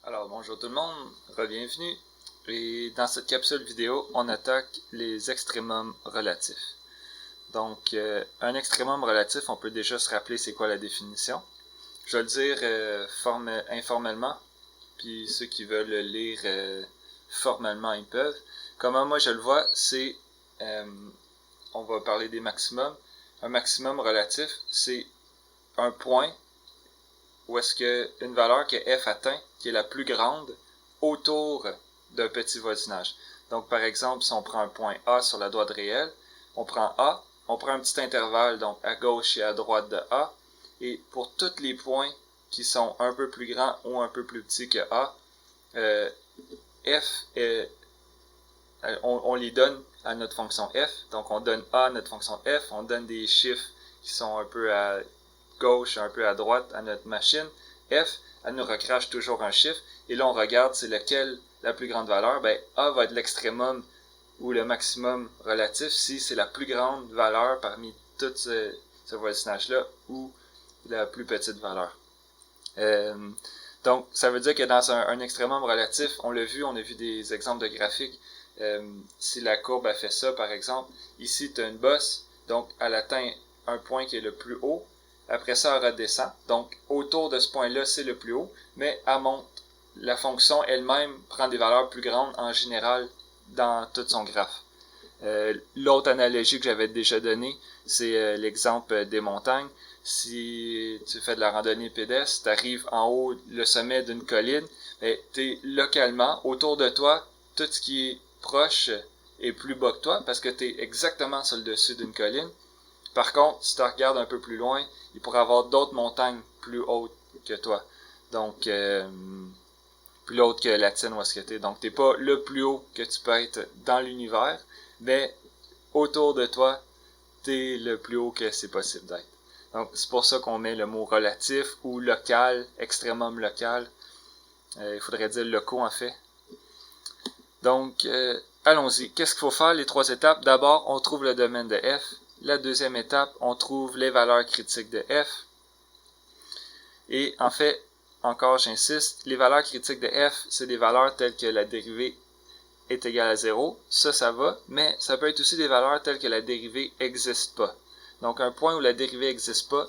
Alors bonjour tout le monde, bienvenue. Et dans cette capsule vidéo, on attaque les extrémums relatifs. Donc, un extrémum relatif, on peut déjà se rappeler c'est quoi la définition. Je vais le dire informellement, puis ceux qui veulent le lire formellement, ils peuvent. Comment moi je le vois, c'est, on va parler des maximums. Un maximum relatif, c'est un point où est-ce qu'une valeur que f atteint, qui est la plus grande, autour d'un petit voisinage. Donc, par exemple, si on prend un point A sur la droite réelle, on prend A, on prend un petit intervalle, donc à gauche et à droite de A, et pour tous les points qui sont un peu plus grands ou un peu plus petits que A, f est, on les donne à notre fonction f, donc on donne A à notre fonction f, on donne des chiffres qui sont un peu à gauche, un peu à droite à notre machine, f, elle nous recrache toujours un chiffre, et là on regarde c'est lequel la plus grande valeur, ben A va être l'extrémum ou le maximum relatif si c'est la plus grande valeur parmi tout ce voisinage-là ou la plus petite valeur. Donc ça veut dire que dans un extrémum relatif, on l'a vu, on a vu des exemples de graphiques, si la courbe a fait ça par exemple, ici tu as une bosse, donc elle atteint un point qui est le plus haut, après ça, elle redescend. Donc, autour de ce point-là, c'est le plus haut, mais elle monte. La fonction elle-même prend des valeurs plus grandes en général dans tout son graphe. L'autre analogie que j'avais déjà donnée, c'est l'exemple des montagnes. Si tu fais de la randonnée pédestre, tu arrives en haut, le sommet d'une colline, tu es localement, autour de toi, tout ce qui est proche est plus bas que toi parce que tu es exactement sur le dessus d'une colline. Par contre, si tu regardes un peu plus loin, il pourrait y avoir d'autres montagnes plus hautes que toi. Donc, plus hautes que la tienne où est-ce que tu es. Donc, tu n'es pas le plus haut que tu peux être dans l'univers, mais autour de toi, tu es le plus haut que c'est possible d'être. Donc, c'est pour ça qu'on met le mot relatif ou local, extrémum local. Il faudrait dire locaux en fait. Donc, allons-y. Qu'est-ce qu'il faut faire? Les trois étapes. D'abord, on trouve le domaine de f. La deuxième étape, on trouve les valeurs critiques de f. Et en fait, encore j'insiste, les valeurs critiques de f, c'est des valeurs telles que la dérivée est égale à 0. Ça va, mais ça peut être aussi des valeurs telles que la dérivée n'existe pas. Donc un point où la dérivée n'existe pas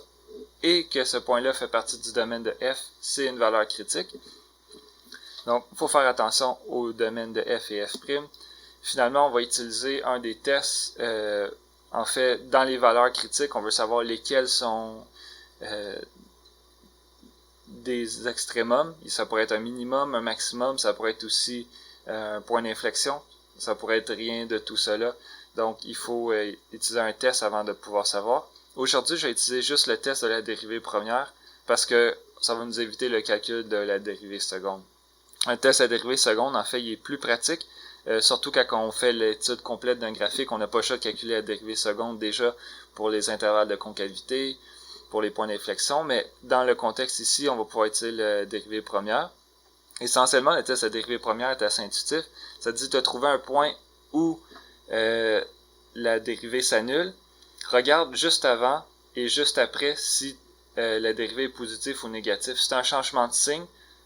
et que ce point-là fait partie du domaine de f, c'est une valeur critique. Donc, il faut faire attention au domaine de f et f'. Finalement, on va utiliser un des tests. En fait, dans les valeurs critiques, on veut savoir lesquelles sont des extrémums. Ça pourrait être un minimum, un maximum, ça pourrait être aussi un point d'inflexion. Ça pourrait être rien de tout cela. Donc, il faut utiliser un test avant de pouvoir savoir. Aujourd'hui, je vais utiliser juste le test de la dérivée première parce que ça va nous éviter le calcul de la dérivée seconde. Un test à dérivée seconde, en fait, il est plus pratique, surtout quand on fait l'étude complète d'un graphique, on n'a pas le choix de calculer la dérivée seconde déjà pour les intervalles de concavité, pour les points d'inflexion, mais dans le contexte ici, on va pouvoir utiliser la dérivée première. Essentiellement, le test à dérivée première est assez intuitif. Ça dit de trouver un point où la dérivée s'annule. Regarde juste avant et juste après si la dérivée est positive ou négative. Si c'est un changement de signe,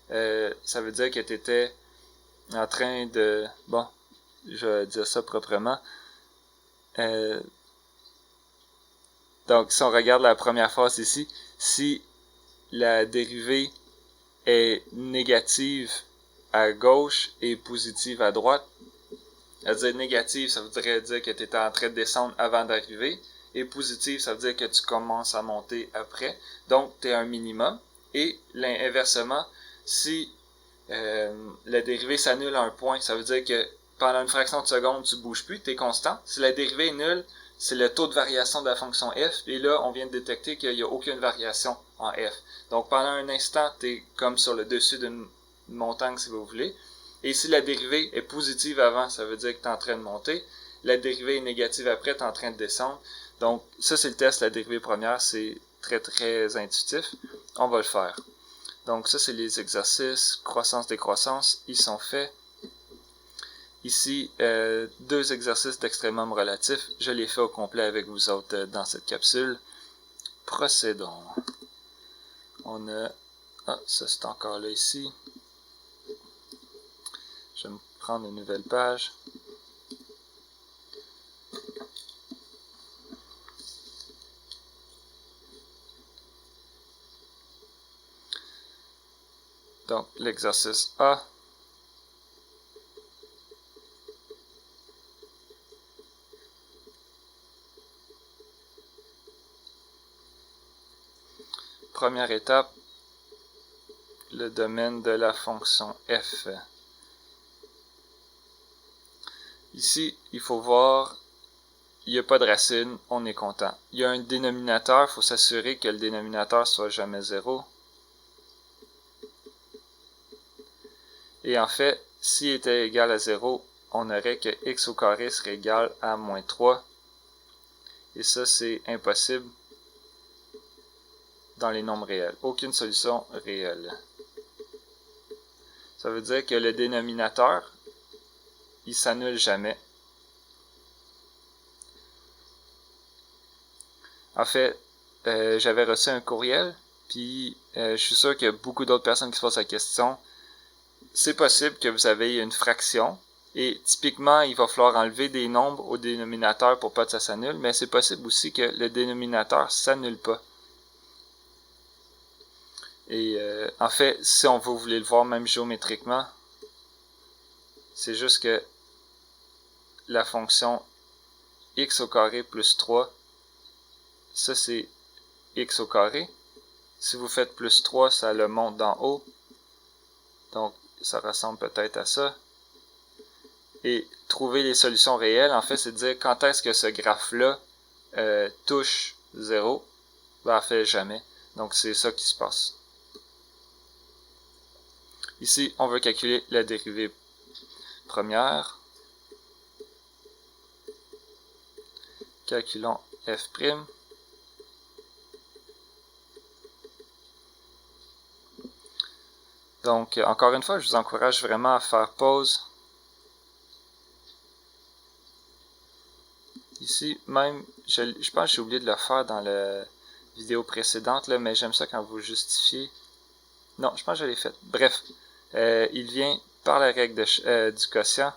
ça veut dire que tu étais en train de... Bon, je vais dire ça proprement. Donc, si on regarde la première phase ici, si la dérivée est négative à gauche et positive à droite, c'est-à-dire négative, ça voudrait dire que tu étais en train de descendre avant d'arriver, et positive, ça veut dire que tu commences à monter après. Donc, tu es un minimum. Et inversement, si la dérivée s'annule à un point, ça veut dire que pendant une fraction de seconde, tu ne bouges plus, tu es constant. Si la dérivée est nulle, c'est le taux de variation de la fonction f, et là, on vient de détecter qu'il n'y a aucune variation en f. Donc, pendant un instant, tu es comme sur le dessus d'une montagne, si vous voulez. Et si la dérivée est positive avant, ça veut dire que tu es en train de monter. La dérivée est négative après, tu es en train de descendre. Donc, ça, c'est le test, la dérivée première, c'est très, très intuitif. On va le faire. Donc, ça, c'est les exercices croissance-décroissance. Ils sont faits. Ici, deux exercices d'extrémum relatif. Je les fais au complet avec vous autres dans cette capsule. Procédons. On a... Ah, ça c'est encore là ici. prendre une nouvelle page. Donc, l'exercice A. Première étape, le domaine de la fonction f. Ici, il faut voir, il n'y a pas de racine, on est content. Il y a un dénominateur, il faut s'assurer que le dénominateur soit jamais 0. Et en fait, s'il était égal à 0, on aurait que x au carré serait égal à moins 3. Et ça, c'est impossible dans les nombres réels. Aucune solution réelle. Ça veut dire que le dénominateur, il s'annule jamais. En fait, j'avais reçu un courriel, puis je suis sûr qu'il y a beaucoup d'autres personnes qui se posent la question. C'est possible que vous avez une fraction, et typiquement, il va falloir enlever des nombres au dénominateur pour pas que ça s'annule, mais c'est possible aussi que le dénominateur s'annule pas. Et en fait, si on vous voulez le voir même géométriquement, c'est juste que la fonction x au carré plus 3, ça c'est x au carré. Si vous faites plus 3, ça le monte d'en haut. Donc, ça ressemble peut-être à ça. Et trouver les solutions réelles, en fait, c'est de dire quand est-ce que ce graphe-là touche 0. Ben, en fait, jamais. Donc, c'est ça qui se passe. Ici, on veut calculer la dérivée première. Calculons f'. Donc, encore une fois, je vous encourage vraiment à faire pause. Ici, même, je pense que j'ai oublié de le faire dans la vidéo précédente, là, mais j'aime ça quand vous justifiez. Non, je pense que je l'ai fait. Bref, il vient par la règle du quotient.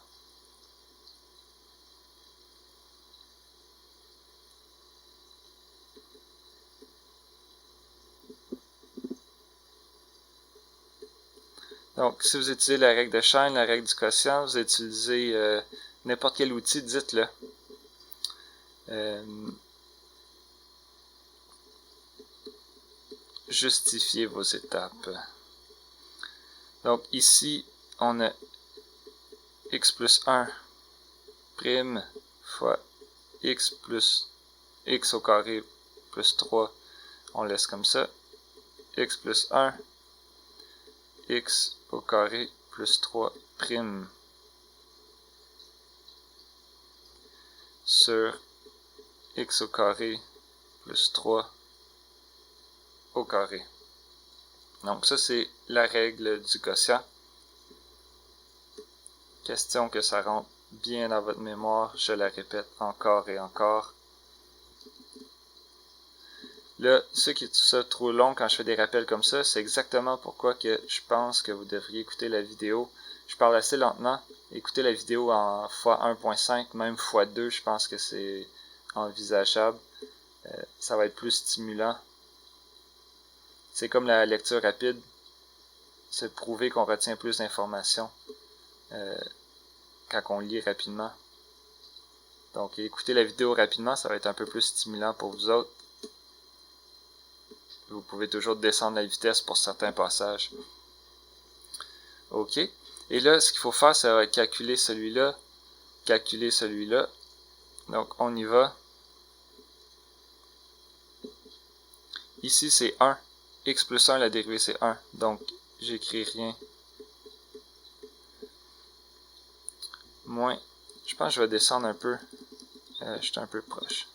Donc, si vous utilisez la règle de chaîne, la règle du quotient, vous utilisez n'importe quel outil, dites-le. Justifiez vos étapes. Donc, ici, on a x plus 1 prime fois x plus x au carré plus 3. On laisse comme ça. X plus 1, x au carré plus 3 prime sur x au carré plus 3 au carré. Donc ça, c'est la règle du quotient. Question que ça rentre bien dans votre mémoire, je la répète encore et encore. Là, ce qui est tout ça trop long quand je fais des rappels comme ça, c'est exactement pourquoi que je pense que vous devriez écouter la vidéo. Je parle assez lentement. Écoutez la vidéo en x1.5, même x2, je pense que c'est envisageable. Ça va être plus stimulant. C'est comme la lecture rapide. C'est prouvé qu'on retient plus d'informations quand on lit rapidement. Donc, écoutez la vidéo rapidement, ça va être un peu plus stimulant pour vous autres. Vous pouvez toujours descendre la vitesse pour certains passages. OK. Et là, ce qu'il faut faire, ça va être calculer celui-là, calculer celui-là. Donc, on y va. Ici, c'est 1. X plus 1, la dérivée, c'est 1. Donc, j'écris rien. Moins. Je pense que je vais descendre un peu. Je suis un peu proche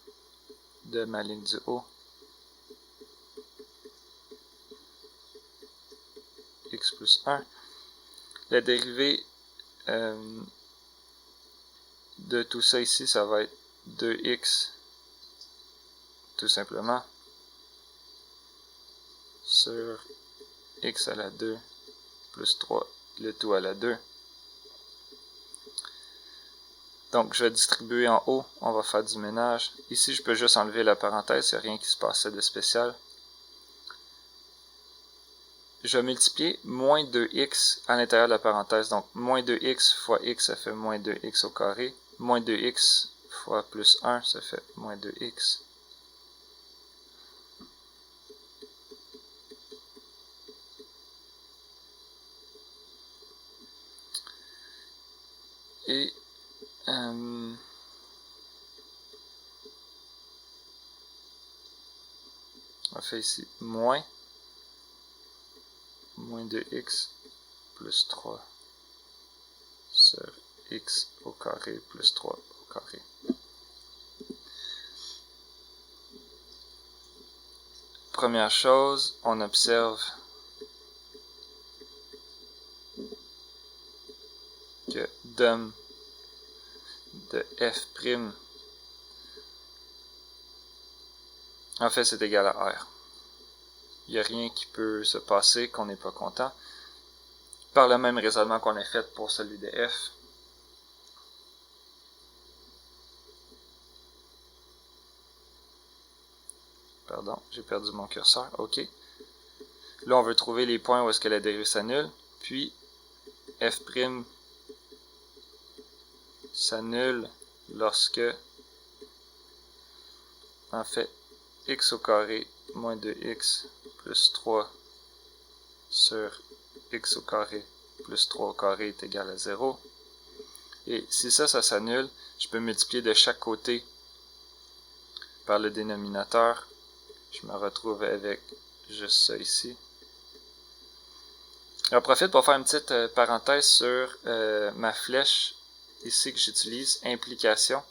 de ma ligne du haut. X plus 1. La dérivée de tout ça ici, ça va être 2x, tout simplement, sur x à la 2 plus 3, le tout à la 2. Donc, je vais distribuer en haut, on va faire du ménage. Ici, je peux juste enlever la parenthèse, il n'y a rien qui se passait de spécial. Je vais multiplier moins 2x à l'intérieur de la parenthèse. Donc, moins 2x fois x, ça fait moins 2x au carré. Moins 2x fois plus 1, ça fait moins 2x. Et on fait ici moins 2x plus 3 sur x au carré plus 3 au carré. Première chose, on observe que DOM de f', en fait, c'est égal à R. Il n'y a rien qui peut se passer qu'on n'est pas content. Par le même raisonnement qu'on a fait pour celui de f. Pardon, j'ai perdu mon curseur. OK. Là, on veut trouver les points où est-ce que la dérivée s'annule. Puis, f' s'annule lorsque, en fait, x au carré moins 2x plus 3 sur x au carré plus 3 au carré est égal à 0. Et si ça s'annule, je peux multiplier de chaque côté par le dénominateur. Je me retrouve avec juste ça ici. J'en profite pour faire une petite parenthèse sur ma flèche ici que j'utilise, implication.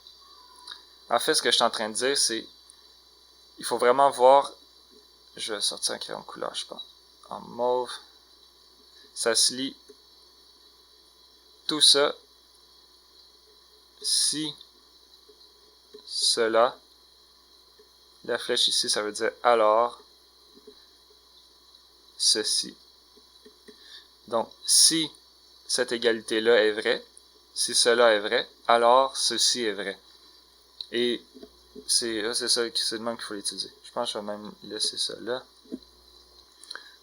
En fait, ce que je suis en train de dire, c'est il faut vraiment voir, je vais sortir un crayon de couleur, je pense, en mauve. Ça se lit tout ça si cela. La flèche ici, ça veut dire alors ceci. Donc, si cette égalité-là est vraie, si cela est vrai, alors ceci est vrai. Et c'est de même qu'il faut l'utiliser. Je pense que je vais même laisser ça là.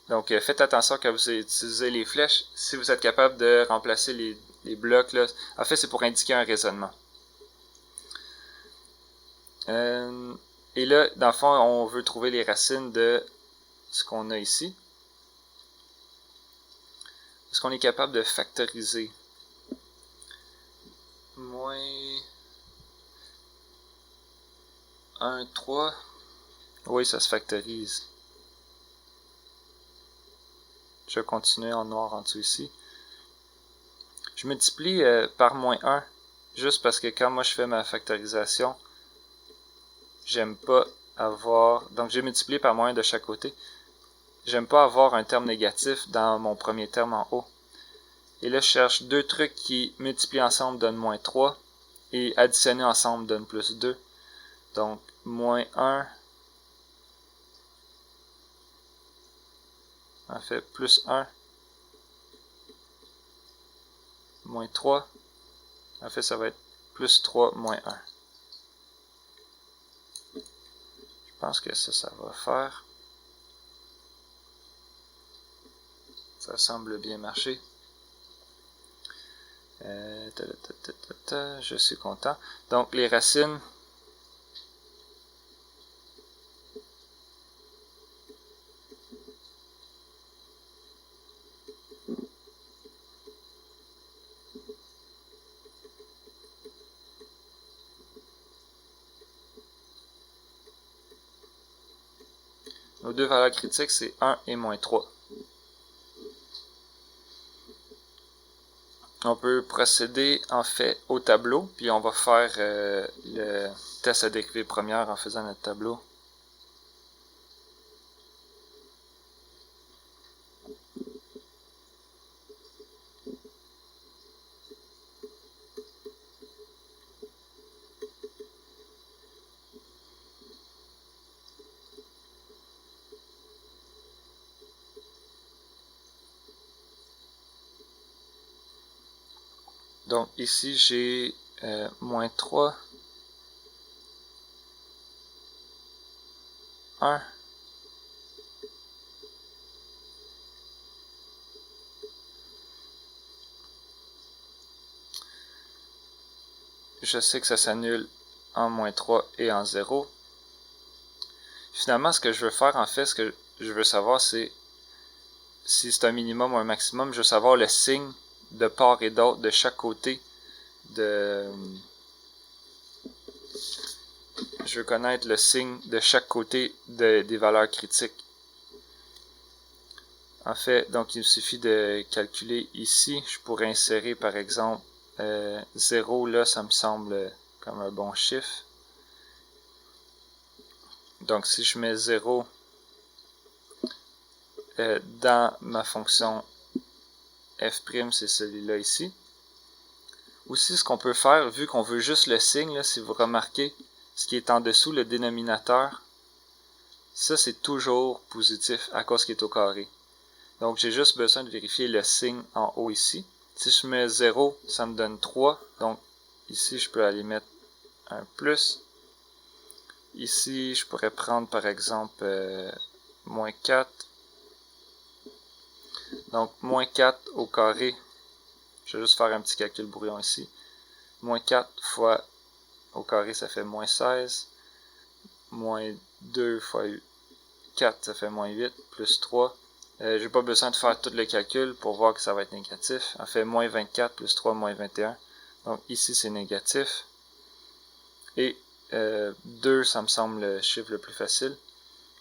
Donc, faites attention quand vous utilisez les flèches. Si vous êtes capable de remplacer les blocs, là, en fait, c'est pour indiquer un raisonnement. Et là, dans le fond, on veut trouver les racines de ce qu'on a ici. Est-ce qu'on est capable de factoriser? Moins 1, 3. Oui, ça se factorise. Je vais continuer en noir en dessous ici. Je multiplie par moins 1, juste parce que quand moi je fais ma factorisation, j'aime pas avoir... Donc j'ai multiplié par moins 1 de chaque côté. J'aime pas avoir un terme négatif dans mon premier terme en haut. Et là, je cherche deux trucs qui multiplient ensemble donnent moins 3 et additionnés ensemble donnent plus 2. Donc, moins 1, en fait, plus 1, moins 3, en fait, ça va être plus 3, moins 1. Je pense que ça va faire. Ça semble bien marcher. Je suis content. Donc, les racines. Nos deux valeurs critiques, c'est 1 et moins 3. On peut procéder en fait au tableau, puis on va faire le test à dérivée première en faisant notre tableau. Donc ici j'ai moins 3, 1. Je sais que ça s'annule en moins 3 et en 0. Finalement, ce que je veux faire, en fait, ce que je veux savoir, c'est si c'est un minimum ou un maximum. Je veux savoir le signe de part et d'autre de chaque côté de... Je veux connaître le signe de chaque côté des valeurs critiques. En fait, donc il suffit de calculer ici. Je pourrais insérer par exemple 0, là ça me semble comme un bon chiffre. Donc si je mets 0 dans ma fonction f', c'est celui-là ici. Aussi, ce qu'on peut faire, vu qu'on veut juste le signe, là, si vous remarquez, ce qui est en dessous, le dénominateur, ça c'est toujours positif à cause qu'il est au carré. Donc j'ai juste besoin de vérifier le signe en haut ici. Si je mets 0, ça me donne 3. Donc ici, je peux aller mettre un plus. Ici, je pourrais prendre par exemple moins 4. Donc moins 4 au carré. Je vais juste faire un petit calcul brouillon ici. Moins 4 fois au carré, ça fait moins 16. Moins 2 fois 4, ça fait moins 8. Plus 3. Je n'ai pas besoin de faire tout le calcul pour voir que ça va être négatif. En fait, moins 24 plus 3, moins 21. Donc ici, c'est négatif. Et 2, ça me semble le chiffre le plus facile.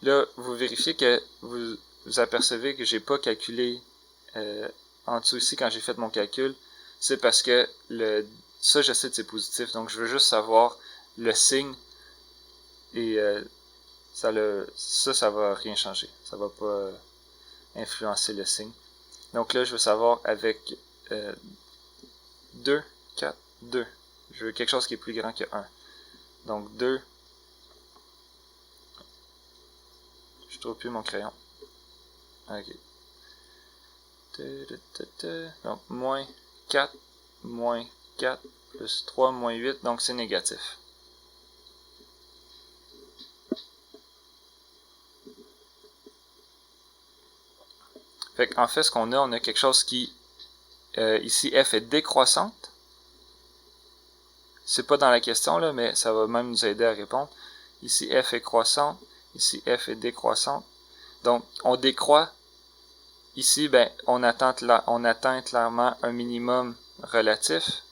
Là, vous vérifiez que vous apercevez que je n'ai pas calculé en dessous ici quand j'ai fait mon calcul. C'est parce que ça, je sais que c'est positif. Donc, je veux juste savoir le signe. Et ça va rien changer. Ça va pas influencer le signe. Donc là, je veux savoir avec 2, 4, 2. Je veux quelque chose qui est plus grand que 1. Donc 2. Je trouve plus mon crayon. Ok. Donc moins 4, moins 4, plus 3, moins 8. Donc c'est négatif. Fait qu'en fait, ce qu'on a, on a quelque chose qui, ici, f est décroissante. C'est pas dans la question, là, mais ça va même nous aider à répondre. Ici, f est croissante. Ici, f est décroissante. Donc, on décroît. Ici, ben, on atteint clairement un minimum relatif.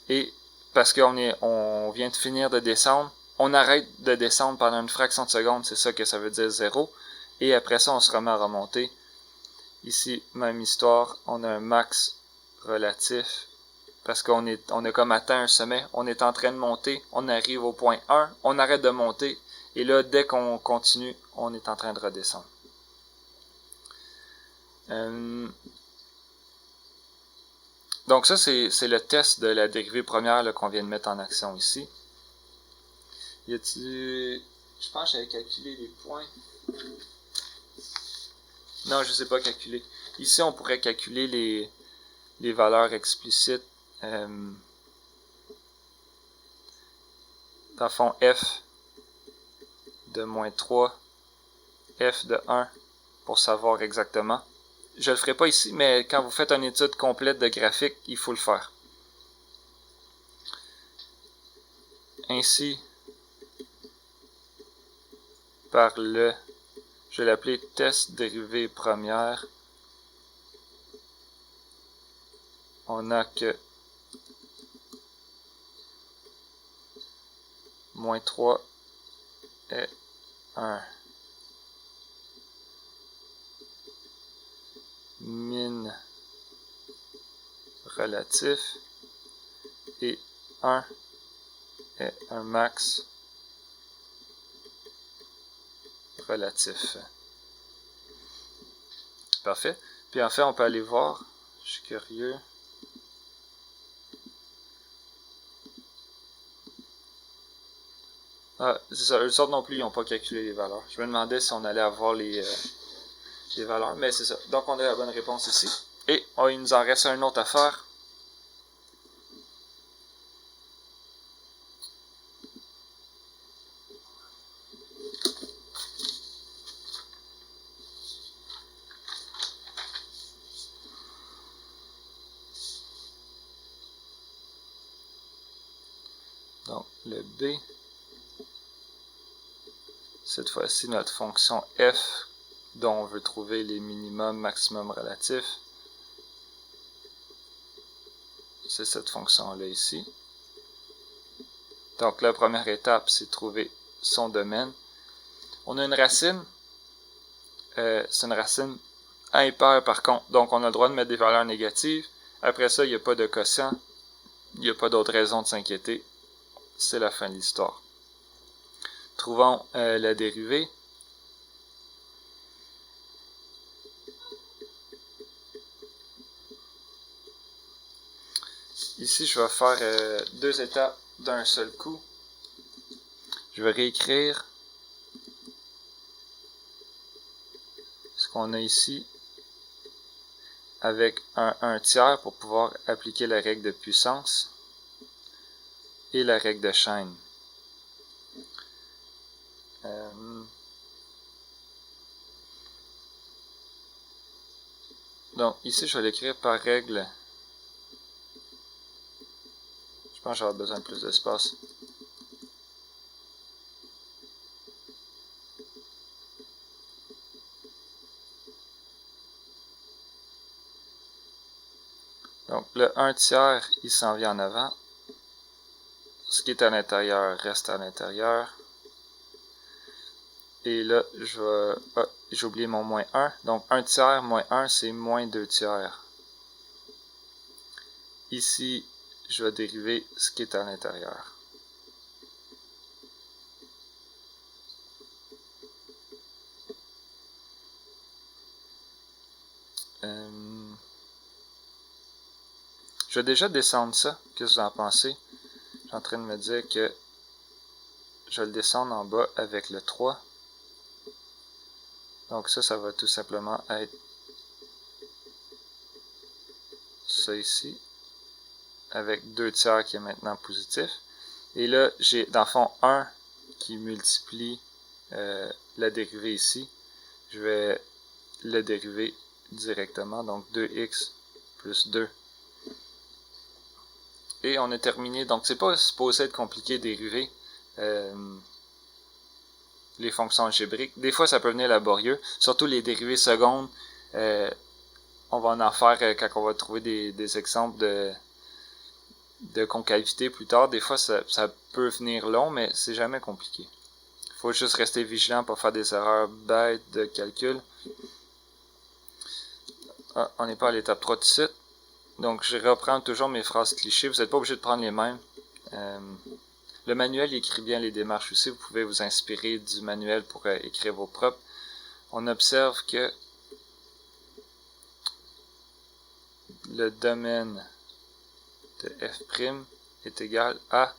Et parce qu'on vient de finir de descendre, on arrête de descendre pendant une fraction de seconde, c'est ça que ça veut dire 0. Et après ça, on se remet à remonter. Ici, même histoire, on a un max relatif parce qu'on a comme atteint un sommet. On est en train de monter, on arrive au point 1, on arrête de monter. Et là, dès qu'on continue, on est en train de redescendre. Donc ça, c'est le test de la dérivée première qu'on vient de mettre en action ici. Y a-t-il... Je pense que j'avais calculé les points. Non, je ne sais pas calculer. Ici, on pourrait calculer les valeurs explicites. Dans le fond, f de moins 3, f de 1, pour savoir exactement. Je ne le ferai pas ici, mais quand vous faites une étude complète de graphique, il faut le faire. Ainsi, par je vais l'appeler test dérivée première, on a que moins 3 est 1. Min relatif et 1 est un max relatif. Parfait. Puis en fait, on peut aller voir. Je suis curieux. Ah, c'est ça. Eux autres non plus, ils n'ont pas calculé les valeurs. Je me demandais si on allait avoir les valeurs, mais c'est ça. Donc on a la bonne réponse ici. Et il nous en reste un autre à faire. Donc le b, cette fois-ci notre fonction f dont on veut trouver les minimums, maximums relatifs, c'est cette fonction-là ici. Donc la première étape, c'est trouver son domaine. On a une racine, c'est une racine impaire par contre, donc on a le droit de mettre des valeurs négatives. Après ça, il n'y a pas de quotient, il n'y a pas d'autre raison de s'inquiéter. C'est la fin de l'histoire. Trouvons la dérivée. Ici, je vais faire deux étapes d'un seul coup. Je vais réécrire ce qu'on a ici avec un 1/3 pour pouvoir appliquer la règle de puissance et la règle de chaîne. Donc ici, je vais l'écrire par règle. Je pense que j'aurai besoin de plus d'espace. Donc le 1/3, il s'en vient en avant. Ce qui est à l'intérieur reste à l'intérieur. Et là, j'ai oublié mon moins 1. Donc 1/3 moins 1, c'est moins 2/3. Ici, je vais dériver ce qui est à l'intérieur. Je vais déjà descendre ça. Qu'est-ce que vous en pensez? Je suis en train de me dire que je vais le descendre en bas avec le 3. Donc ça va tout simplement être ça ici, avec 2/3 qui est maintenant positif. Et là, j'ai dans le fond 1 qui multiplie la dérivée ici. Je vais le dériver directement, donc 2x plus 2. Et on a terminé. Donc c'est pas supposé être compliqué de dériver les fonctions algébriques. Des fois ça peut venir laborieux, surtout les dérivées secondes. On va en faire quand on va trouver des exemples de concavité plus tard. Des fois ça peut venir long, mais c'est jamais compliqué. Il faut juste rester vigilant pour faire des erreurs bêtes de calcul. On n'est pas à l'étape 3 tout de suite. Donc je reprends toujours mes phrases clichés. Vous n'êtes pas obligé de prendre les mêmes. Le manuel écrit bien les démarches aussi. Vous pouvez vous inspirer du manuel pour écrire vos propres. On observe que le domaine de f' est égal à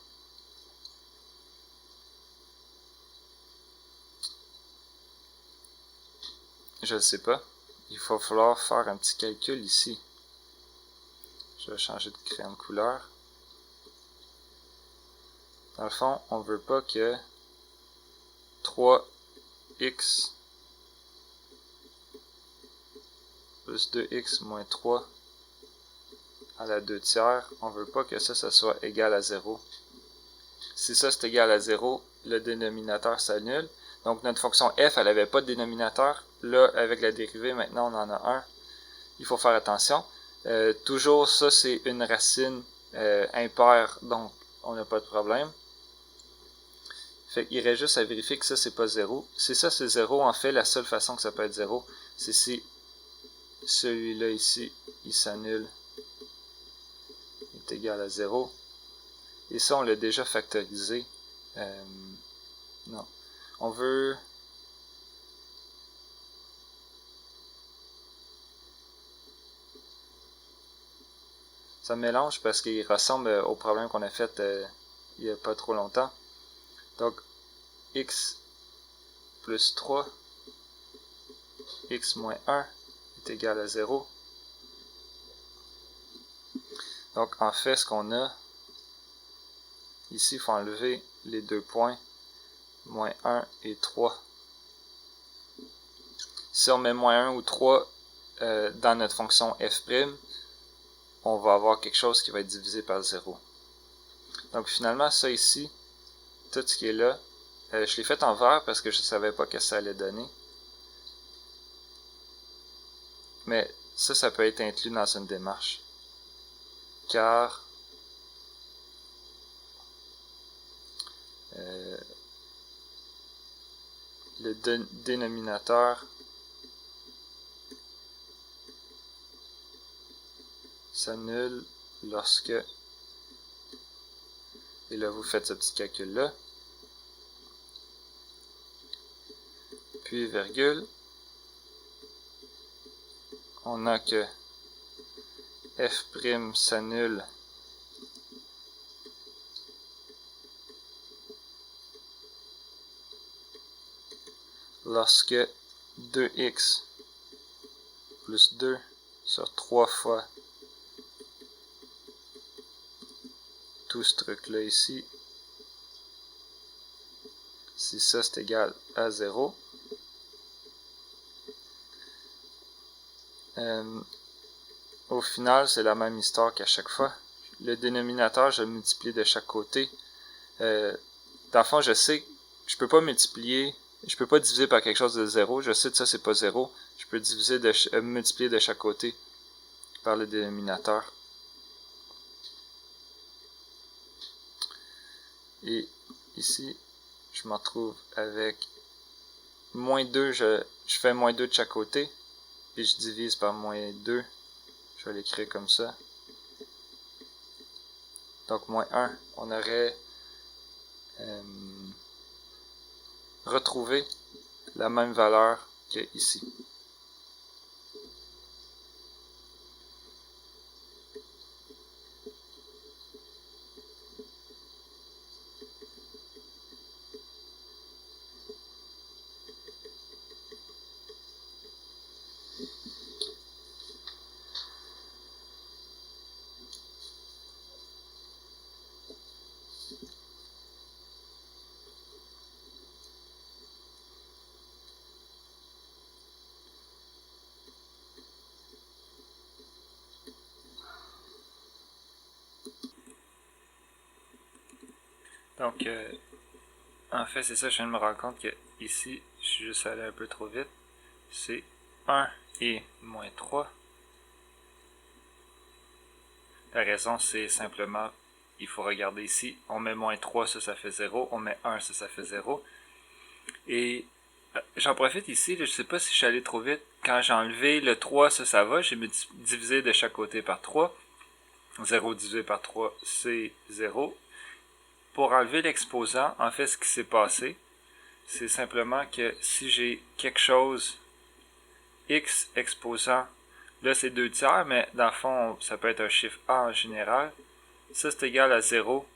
je ne sais pas. Il va falloir faire un petit calcul ici. Je vais changer de crayon de couleur. Dans le fond, on ne veut pas que 3x plus 2x moins 3 à la 2/3, on ne veut pas que ça soit égal à 0. Si ça c'est égal à 0, le dénominateur s'annule. Donc notre fonction f, elle n'avait pas de dénominateur. Là, avec la dérivée, maintenant on en a un. Il faut faire attention. Toujours, ça c'est une racine impaire, donc on n'a pas de problème. Fait qu'il reste juste à vérifier que ça c'est pas 0. Si ça c'est 0, en fait, la seule façon que ça peut être 0, c'est si celui-là ici, il s'annule, est égal à 0. Et ça, on l'a déjà factorisé. Non. On veut... Ça mélange parce qu'il ressemble au problème qu'on a fait il n'y a pas trop longtemps. Donc, x plus 3, x moins 1 est égal à 0. Donc, en fait, ce qu'on a, ici, il faut enlever les deux points, moins 1 et 3. Si on met moins 1 ou 3 dans notre fonction f', on va avoir quelque chose qui va être divisé par 0. Donc finalement, ça ici, tout ce qui est là, je l'ai fait en vert parce que je ne savais pas ce que ça allait donner. Mais ça peut être inclus dans une démarche. Car le dénominateur s'annule lorsque, et là vous faites ce petit calcul là, puis virgule, on a que f' s'annule lorsque 2x plus 2 sur 3 fois tout ce truc là ici, si ça c'est égal à 0, au final c'est la même histoire qu'à chaque fois. Le dénominateur, je le multiplie de chaque côté. Dans le fond, je sais que je peux pas multiplier, je peux pas diviser par quelque chose de 0. Je sais que ça c'est pas 0. Je peux multiplier de chaque côté par le dénominateur. Et ici, je m'en trouve avec moins 2, je fais moins 2 de chaque côté, et je divise par moins 2, je vais l'écrire comme ça. Donc moins 1, on aurait retrouvé la même valeur que ici. Donc, en fait, c'est ça, je viens de me rendre compte que ici, je suis juste allé un peu trop vite. C'est 1 et moins 3. La raison, c'est simplement, il faut regarder ici, on met moins 3, ça fait 0, on met 1, ça fait 0. Et j'en profite ici, je ne sais pas si je suis allé trop vite. Quand j'ai enlevé le 3, ça va, j'ai divisé de chaque côté par 3. 0 divisé par 3, c'est 0. Pour enlever l'exposant, en fait, ce qui s'est passé, c'est simplement que si j'ai quelque chose, x exposant, là c'est 2 tiers, mais dans le fond, ça peut être un chiffre A en général. Ça, c'est égal à 0.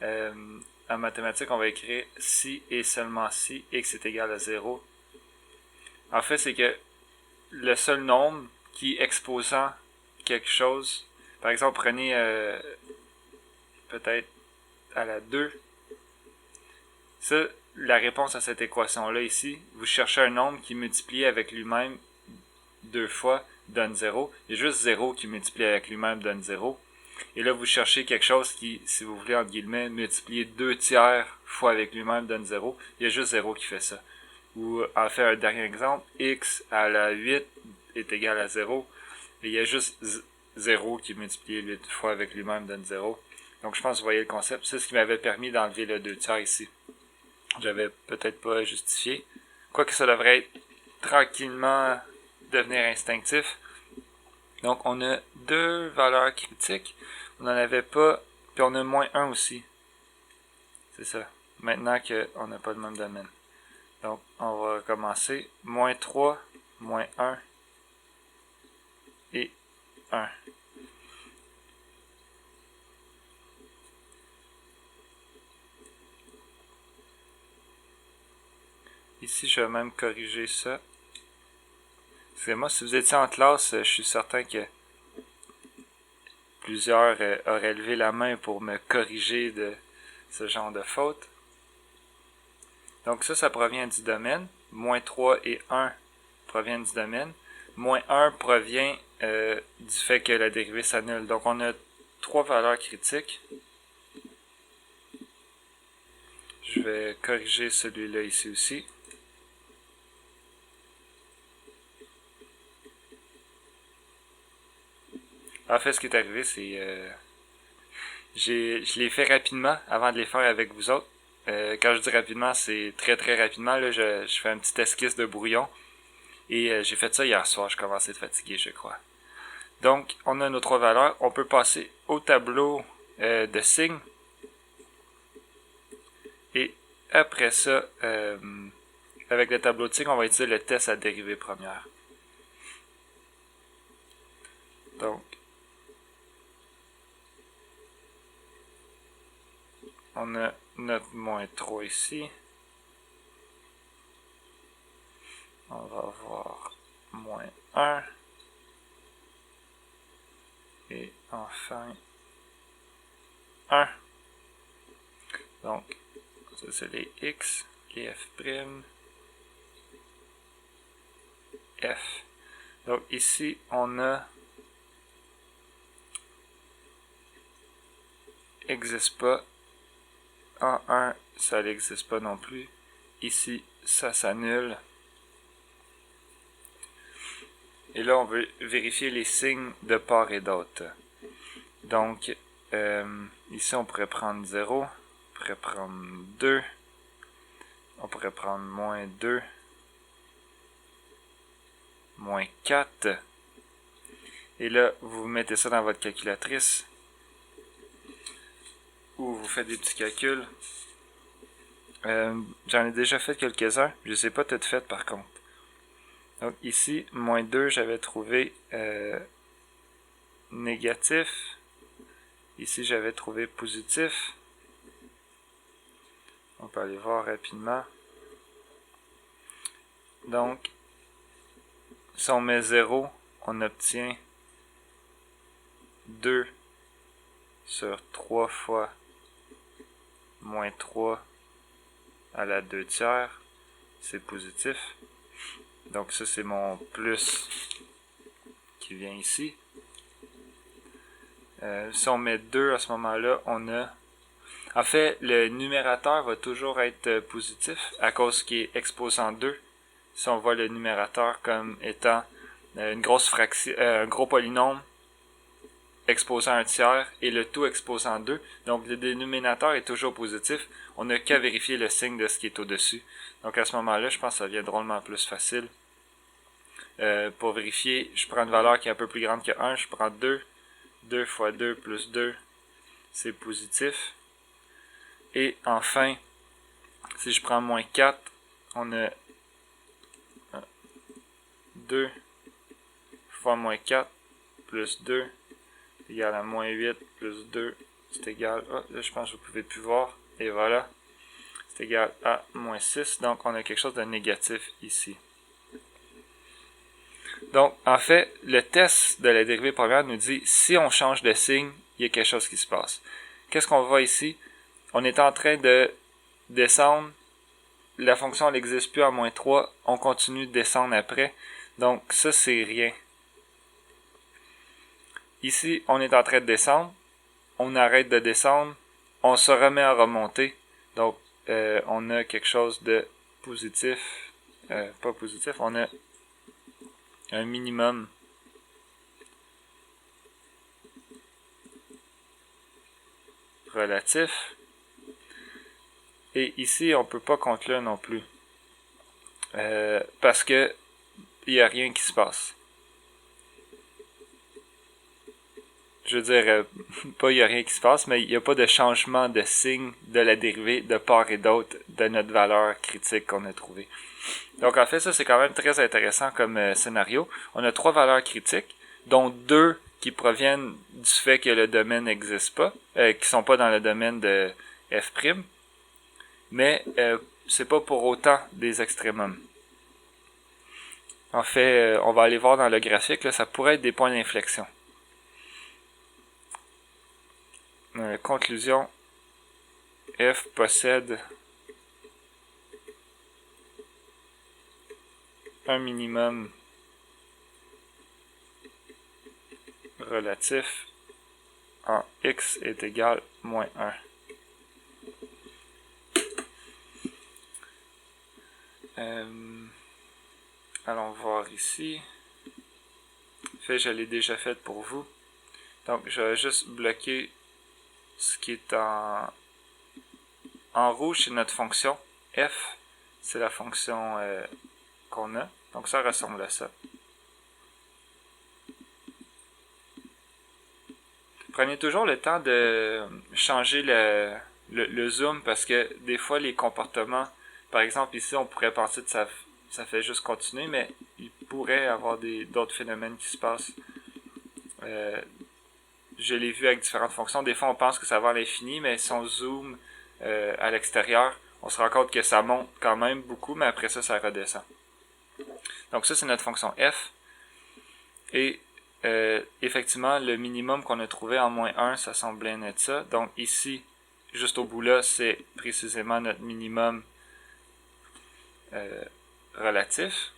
En mathématiques, on va écrire si et seulement si x est égal à 0. En fait, c'est que le seul nombre qui exposant quelque chose, par exemple, prenez peut-être à la 2. Ça, la réponse à cette équation-là ici, vous cherchez un nombre qui multiplie avec lui-même 2 fois donne 0. Il y a juste 0 qui multiplie avec lui-même donne 0. Et là, vous cherchez quelque chose qui, si vous voulez, entre guillemets, multiplier 2 tiers fois avec lui-même donne 0. Il y a juste 0 qui fait ça. Ou, en fait, un dernier exemple, x à la 8 est égal à 0. Et il y a juste 0 qui multiplie 8 fois avec lui-même donne 0. Donc, je pense que vous voyez le concept. C'est ce qui m'avait permis d'enlever le 2 tiers ici. J'avais peut-être pas justifié. Quoique ça devrait être tranquillement devenir instinctif. Donc, on a 2 valeurs critiques. On n'en avait pas. Puis on a moins 1 aussi. C'est ça. Maintenant qu'on n'a pas le même domaine. Donc, on va commencer. Moins 3, moins 1 et 1. Ici, je vais même corriger ça. Excusez-moi, si vous étiez en classe, je suis certain que plusieurs auraient levé la main pour me corriger de ce genre de faute. Donc ça provient du domaine. Moins 3 et 1 proviennent du domaine. Moins 1 provient du fait que la dérivée s'annule. Donc on a 3 valeurs critiques. Je vais corriger celui-là ici aussi. En fait, ce qui est arrivé, c'est... je l'ai fait rapidement avant de les faire avec vous autres. Quand je dis rapidement, c'est très très rapidement. Là, je fais un petit esquisse de brouillon. Et j'ai fait ça hier soir. Je commençais à être fatigué, je crois. Donc, on a nos trois valeurs. On peut passer au tableau de signes. Et après ça, avec le tableau de signes, on va utiliser le test à dérivée première. Donc, on a notre moins 3 ici. On va avoir moins 1. Et enfin, 1. Donc, ça c'est les x, les f', f. Donc ici, on a n'existe pas. En 1, ça n'existe pas non plus. Ici, ça s'annule. Et là, on veut vérifier les signes de part et d'autre. Donc, ici, on pourrait prendre 0. On pourrait prendre 2. On pourrait prendre moins 2. Moins 4. Et là, vous mettez ça dans votre calculatrice. Ou vous faites des petits calculs. J'en ai déjà fait quelques-uns. Je ne les ai pas toutes faites par contre. Donc ici, moins 2, j'avais trouvé négatif. Ici, j'avais trouvé positif. On peut aller voir rapidement. Donc, si on met 0, on obtient 2 sur 3 fois moins 3 à la 2 tiers. C'est positif. Donc ça, c'est mon plus qui vient ici. Si on met 2 à ce moment-là, on a... En fait, le numérateur va toujours être positif à cause qu'il est exposant 2. Si on voit le numérateur comme étant une grosse fraction, un gros polynôme exposant un tiers et le tout exposant 2. Donc le dénominateur est toujours positif. On n'a qu'à vérifier le signe de ce qui est au-dessus. Donc à ce moment-là, je pense que ça devient drôlement plus facile. Pour vérifier, je prends une valeur qui est un peu plus grande que 1. Je prends 2. 2 fois 2 plus 2, c'est positif. Et enfin, si je prends moins 4, on a 2 fois moins 4 plus 2 égale à moins 8 plus 2, c'est égal, là je pense que vous pouvez plus voir, et voilà, c'est égal à moins 6, donc on a quelque chose de négatif ici. Donc, en fait, le test de la dérivée première nous dit, si on change de signe, il y a quelque chose qui se passe. Qu'est-ce qu'on voit ici? On est en train de descendre, la fonction n'existe plus en moins 3, on continue de descendre après, donc ça c'est rien. Ici, on est en train de descendre, on arrête de descendre, on se remet à remonter, donc on a quelque chose de positif, pas positif, on a un minimum relatif. Et ici, on ne peut pas conclure non plus. Parce que il n'y a rien qui se passe. Je veux dire, pas il n'y a rien qui se passe, mais il n'y a pas de changement de signe de la dérivée de part et d'autre de notre valeur critique qu'on a trouvée. Donc en fait, ça c'est quand même très intéressant comme scénario. On a 3 valeurs critiques, dont 2 qui proviennent du fait que le domaine n'existe pas, qui sont pas dans le domaine de f', mais c'est pas pour autant des extrémums. En fait, on va aller voir dans le graphique, là, ça pourrait être des points d'inflexion. Conclusion, f possède un minimum relatif en x est égal à moins 1. Allons voir ici. Je l'ai déjà fait pour vous. Donc, je vais juste bloquer ce qui est en rouge, c'est notre fonction. F, c'est la fonction qu'on a. Donc, ça ressemble à ça. Prenez toujours le temps de changer le zoom parce que des fois, les comportements, par exemple, ici, on pourrait penser que ça fait juste continuer, mais il pourrait y avoir d'autres phénomènes qui se passent. Je l'ai vu avec différentes fonctions. Des fois, on pense que ça va à l'infini, mais si on zoome à l'extérieur, on se rend compte que ça monte quand même beaucoup, mais après ça, ça redescend. Donc ça, c'est notre fonction f. Et effectivement, le minimum qu'on a trouvé en -1, ça semble bien être ça. Donc ici, juste au bout là, c'est précisément notre minimum relatif.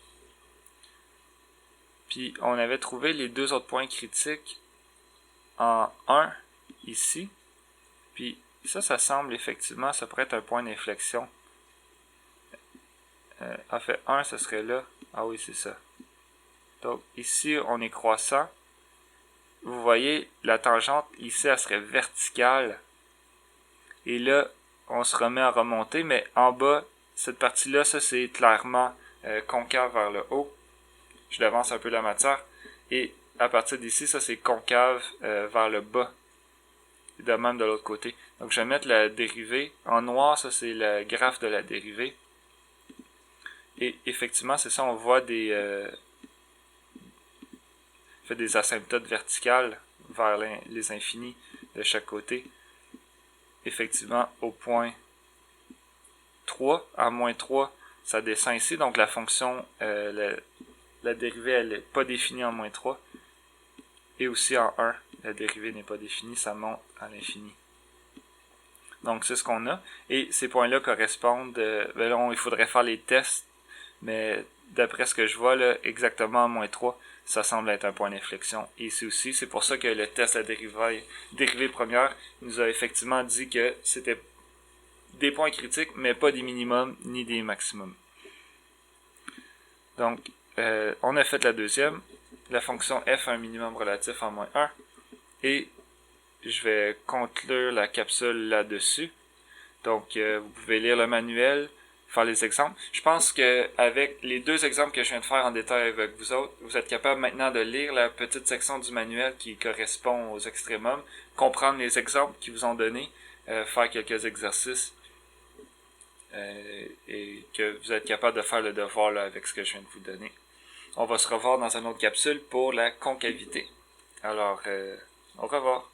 Puis on avait trouvé les deux autres points critiques en 1 ici. Puis ça semble effectivement, ça pourrait être un point d'inflexion. En fait, 1, ce serait là. Ah oui, c'est ça. Donc ici, on est croissant. Vous voyez, la tangente ici, elle serait verticale. Et là, on se remet à remonter, mais en bas, cette partie-là, ça c'est clairement concave vers le haut. Je avance un peu la matière. Et à partir d'ici, ça c'est concave vers le bas. Et de même de l'autre côté. Donc je vais mettre la dérivée. En noir, ça c'est le graphe de la dérivée. Et effectivement, c'est ça, on voit des asymptotes verticales vers les infinis de chaque côté. Effectivement, au point 3, à -3, ça descend ici. Donc la fonction, la dérivée, elle n'est pas définie en -3. Et aussi en 1, la dérivée n'est pas définie, ça monte à l'infini. Donc c'est ce qu'on a. Et ces points-là correspondent, il faudrait faire les tests, mais d'après ce que je vois, là, exactement à -3, ça semble être un point d'inflexion. Et ici aussi, c'est pour ça que le test à dérivée première nous a effectivement dit que c'était des points critiques, mais pas des minimums ni des maximums. Donc, on a fait la deuxième. La fonction f a un minimum relatif en -1. Et je vais conclure la capsule là-dessus. Donc, vous pouvez lire le manuel, faire les exemples. Je pense qu'avec les deux exemples que je viens de faire en détail avec vous autres, vous êtes capable maintenant de lire la petite section du manuel qui correspond aux extrémums, comprendre les exemples qu'ils vous ont donnés, faire quelques exercices et que vous êtes capable de faire le devoir là, avec ce que je viens de vous donner. On va se revoir dans une autre capsule pour la concavité. Alors, au revoir.